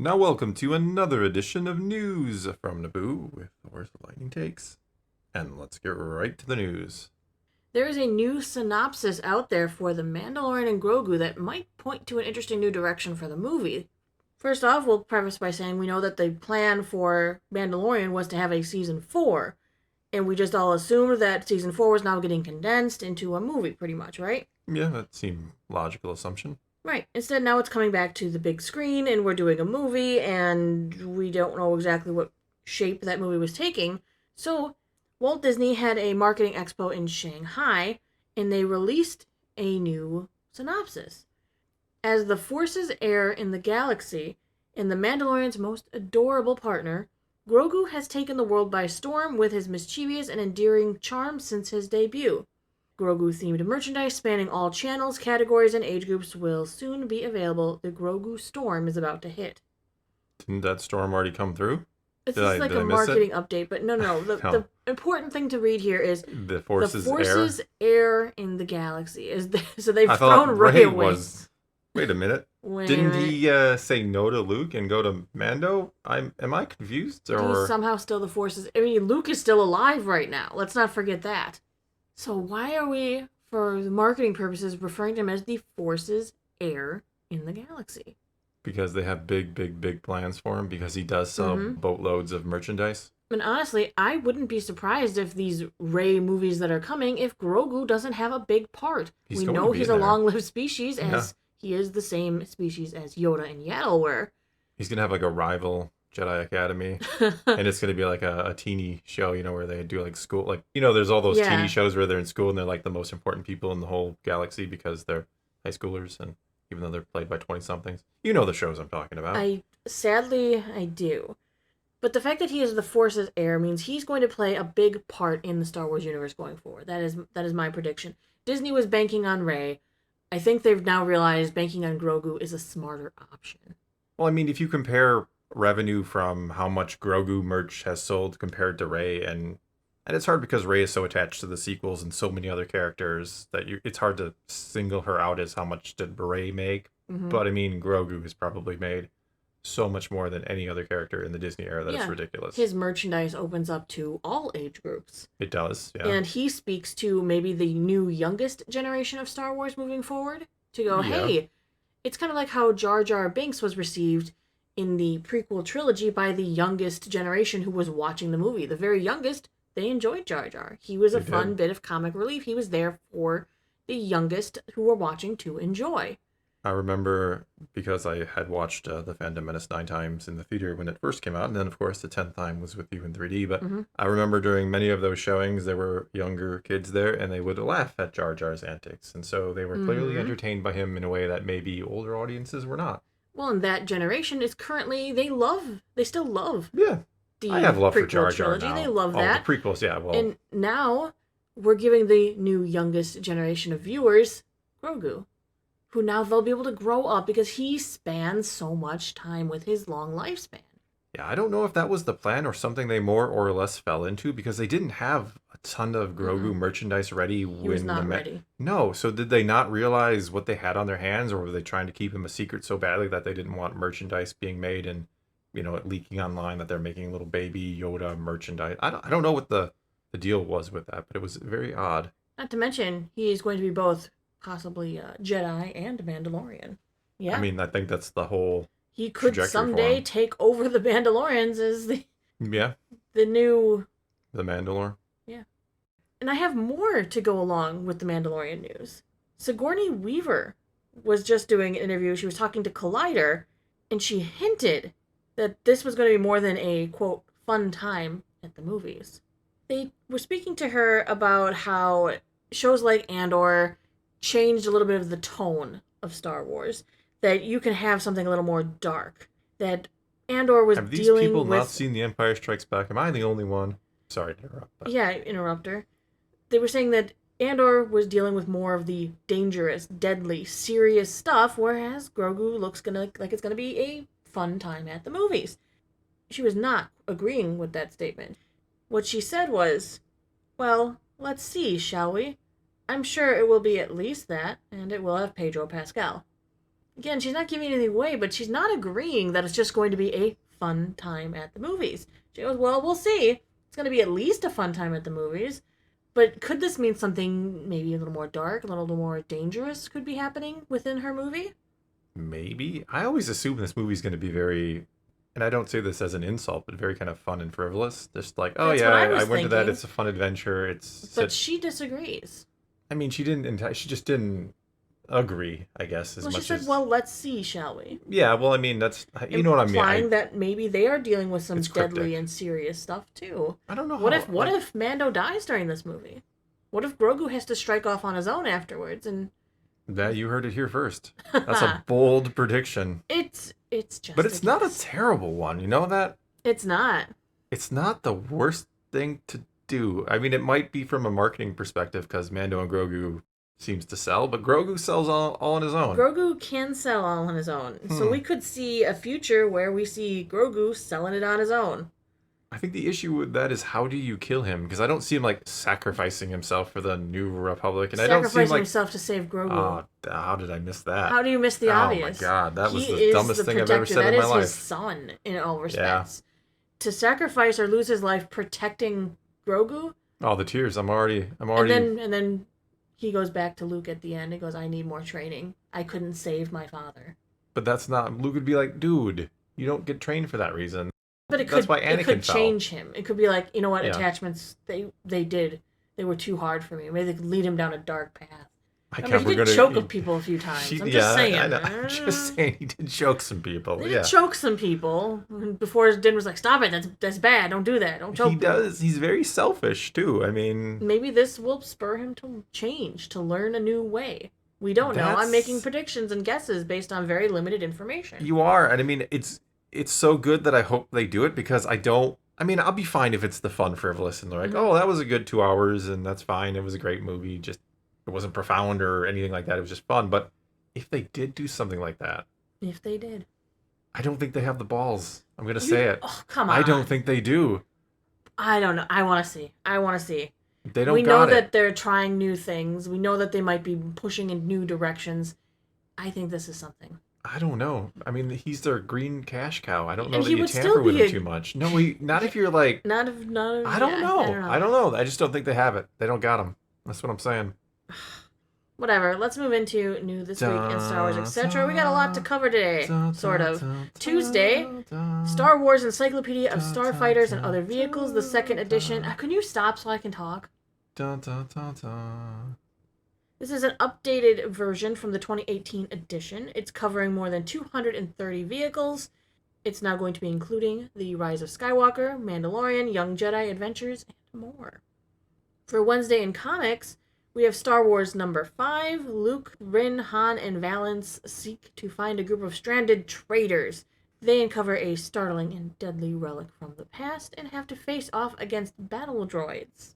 Now, welcome to another edition of News from Naboo with Where's the Lightning Takes. And let's get right to the news. There is a new synopsis out there for The Mandalorian and Grogu that might point to an interesting new direction for the movie. First off, we'll preface by saying we know that the plan for Mandalorian was to have a season 4, and we just all assumed that season 4 was now getting condensed into a movie, pretty much, right? Yeah, that seemed logical assumption. Right. Instead, now it's coming back to the big screen, and we're doing a movie, and we don't know exactly what shape that movie was taking. So, Walt Disney had a marketing expo in Shanghai, and they released a new synopsis. As the Force's heir in the galaxy, and the Mandalorian's most adorable partner, Grogu has taken the world by storm with his mischievous and endearing charm since his debut. Grogu-themed merchandise spanning all channels, categories, and age groups will soon be available. The Grogu storm is about to hit. Didn't that storm already come through? It's just like a marketing update, but no. No. The important thing to read here is The Force's heir in the galaxy. So they've I thrown thought Rey away. was... Wait a minute. Wait a Didn't minute. he say no to Luke and go to Mando? Am I confused? Or He's somehow still the Force's... I mean, Luke is still alive right now. Let's not forget that. So why are we, for marketing purposes, referring to him as the Force's heir in the galaxy? because they have big plans for him? Because he does sell boatloads of merchandise? And honestly, I wouldn't be surprised if these Rey movies that are coming, if Grogu doesn't have a big part. We know he's a long-lived species, as he is the same species as Yoda and Yaddle were. He's going to have like a rival Jedi Academy, and it's going to be like a teeny show, where they do like school, like, there's all those teeny shows where they're in school and they're like the most important people in the whole galaxy because they're high schoolers, and even though they're played by 20-somethings. You know the shows I'm talking about. Sadly, I do. But the fact that he is the Force's heir means he's going to play a big part in the Star Wars universe going forward. That is my prediction. Disney was banking on Rey. I think they've now realized banking on Grogu is a smarter option. Well, I mean, if you compare revenue from how much Grogu merch has sold compared to Rey, and it's hard because Rey is so attached to the sequels and so many other characters that it's hard to single her out as how much did Rey make. Mm-hmm. But I mean, Grogu has probably made so much more than any other character in the Disney era that it's ridiculous. His merchandise opens up to all age groups. It does, yeah. And he speaks to maybe the new youngest generation of Star Wars moving forward to go, hey, it's kind of like how Jar Jar Binks was received in the prequel trilogy by the youngest generation who was watching the movie. The very youngest, they enjoyed Jar Jar. He was a fun bit of comic relief. He was there for the youngest who were watching to enjoy. I remember because I had watched The Phantom Menace 9 times in the theater when it first came out, and then, of course, the 10th time was with you in 3D. But I remember during many of those showings, there were younger kids there, and they would laugh at Jar Jar's antics. And so they were clearly entertained by him in a way that maybe older audiences were not. Well, and that generation is currently, they still love I have love for Jar Jar trilogy. now. They love that. The prequels, yeah. Well, and now we're giving the new youngest generation of viewers Grogu, who now they'll be able to grow up because he spans so much time with his long lifespan. Yeah, I don't know if that was the plan or something they more or less fell into, because they didn't have a ton of Grogu merchandise ready when he was not ready. No, so did they not realize what they had on their hands, or were they trying to keep him a secret so badly that they didn't want merchandise being made and, it leaking online that they're making little baby Yoda merchandise? I don't know what the deal was with that, but it was very odd. Not to mention, he's going to be both possibly Jedi and Mandalorian. Yeah. I mean, I think that's the whole he could someday take over the Mandalorians as the new the Mandalore. Yeah. And I have more to go along with the Mandalorian news. Sigourney Weaver was just doing an interview. She was talking to Collider, and she hinted that this was going to be more than a, quote, fun time at the movies. They were speaking to her about how shows like Andor changed a little bit of the tone of Star Wars. That you can have something a little more dark. That Andor was dealing with... Have these people not seen The Empire Strikes Back? Am I the only one? Sorry to interrupt. But... Yeah, interrupt her. They were saying that Andor was dealing with more of the dangerous, deadly, serious stuff, whereas Grogu looks like it's gonna be a fun time at the movies. She was not agreeing with that statement. What she said was, well, let's see, shall we? I'm sure it will be at least that, and it will have Pedro Pascal. Again, she's not giving anything away, but she's not agreeing that it's just going to be a fun time at the movies. She goes, well, we'll see. It's going to be at least a fun time at the movies. But could this mean something maybe a little more dark, a little more dangerous could be happening within her movie? Maybe. I always assume this movie's going to be very, and I don't say this as an insult, but very kind of fun and frivolous. Just like, oh That's yeah, what I I was went to that. thinking. It's a fun adventure. But she disagrees. I mean, she didn't. She just didn't agree. I guess as Well, she much said, as. well, let's see, shall we? Yeah. Well, I mean, that's you know what I mean. Implying that maybe they are dealing with some It's deadly cryptic. and serious stuff too. I don't know What how. if Mando dies during this movie? What if Grogu has to strike off on his own afterwards? And That you heard it here first. That's a bold prediction. it's just. But it's not a guess. terrible one. You know that? It's not. It's not the worst thing to do. I mean, it might be from a marketing perspective because Mando and Grogu seems to sell, but Grogu sells all on his own. Grogu can sell all on his own, so we could see a future where we see Grogu selling it on his own. I think the issue with that is how do you kill him? Because I don't see him like sacrificing himself for the New Republic, and I don't see him Sacrificing like. himself to save Grogu. Oh, how did I miss that? How do you miss the obvious? Oh my god, that was He the is dumbest thing I've ever protector. said in my That is life. his son in all respects. To sacrifice or lose his life protecting Grogu, Oh, the tears! I'm already. and then he goes back to Luke at the end. He goes, "I need more training. I couldn't save my father." But that's not. Luke would be like, dude, you don't get trained for that reason. But it That's could why Anakin it could fell. change him. It could be like, you know what, Yeah. attachments they were too hard for me. Maybe they could lead him down a dark path. I I mean, can't. he We're did gonna choke of people a few times. I'm just saying. I know. I'm just saying he did choke some people. He Yeah, did choke some people before his din was like, "Stop it! That's bad. Don't do that. Don't choke." he people." does. He's very selfish too. I mean, Maybe this will spur him to change, to learn a new way. We don't know. I'm That's- making predictions and guesses based on very limited information. you are, and I mean, it's so good that I hope they do it because I don't. I mean, I'll be fine if it's the fun, frivolous, and they're like, Mhm. oh, that was a good 2 hours, and that's fine. It was a great movie. Just it wasn't profound or anything like that. It was just fun. But if they did do something like that, If they did. I don't think they have the balls. I'm gonna say it. Oh, come on. I don't think they do. I don't know. I want to see. They don't We know got it. that they're trying new things. We know that they might be pushing in new directions. I think this is something. I don't know. I mean, he's their green cash cow. I don't know And that he you would tamper still with be him a- too much. No, not if you're like. Not I yeah, don't know. I don't know. I don't know. I just don't think they have it. They don't got them. That's what I'm saying. Whatever. Let's move into new this week in Star Wars, etc. We got a lot to cover today, sort of. Tuesday, Star Wars Encyclopedia of Starfighters and Other Vehicles, the second edition. Can you stop so I can talk? This is an updated version from the 2018 edition. It's covering more than 230 vehicles. It's now going to be including The Rise of Skywalker, Mandalorian, Young Jedi Adventures, and more. For Wednesday in comics, we have Star Wars number 5. Luke, Rin, Han, and Valance seek to find a group of stranded traitors. They uncover a startling and deadly relic from the past and have to face off against battle droids.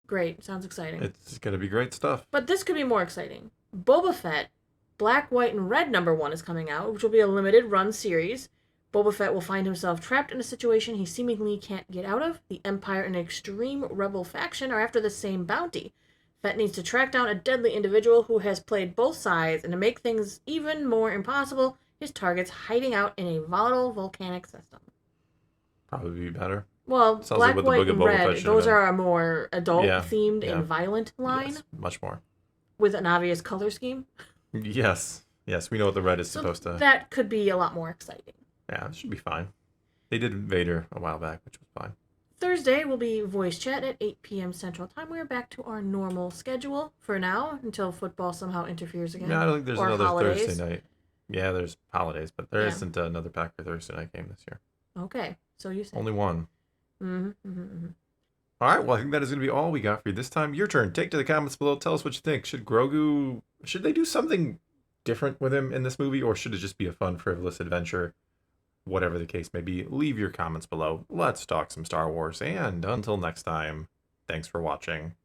Great, sounds exciting. It's gonna be great stuff. But this could be more exciting. Boba Fett, Black, White, and Red number 1 is coming out, which will be a limited run series. Boba Fett will find himself trapped in a situation he seemingly can't get out of. The Empire and an extreme rebel faction are after the same bounty. Fett needs to track down a deadly individual who has played both sides, and to make things even more impossible, his target's hiding out in a volatile volcanic system. Probably be better. Well, Sounds Black, like what the White, Book of and Boba Fett Red, should those have been. are a more adult-themed Yeah. and violent line Yes, much more. with an obvious color scheme. Yes, we know what the red is So supposed to. that could be a lot more exciting. Yeah, it should be fine. They did Vader a while back, which was fine. Thursday will be voice chat at 8 p.m. Central Time. We're back to our normal schedule for now until football somehow interferes again. No, I don't think there's Or another holidays. Thursday night. Yeah, there's holidays, but there Yeah. not another Packer Thursday night game this year. Okay, so you said. Only one. Mm-hmm. All right, well, I think that is going to be all we got for you this time. Your turn. Take to the comments below. Tell us what you think. Should they do something different with him in this movie, or should it just be a fun, frivolous adventure? Whatever the case may be, leave your comments below. Let's talk some Star Wars, and until next time, thanks for watching.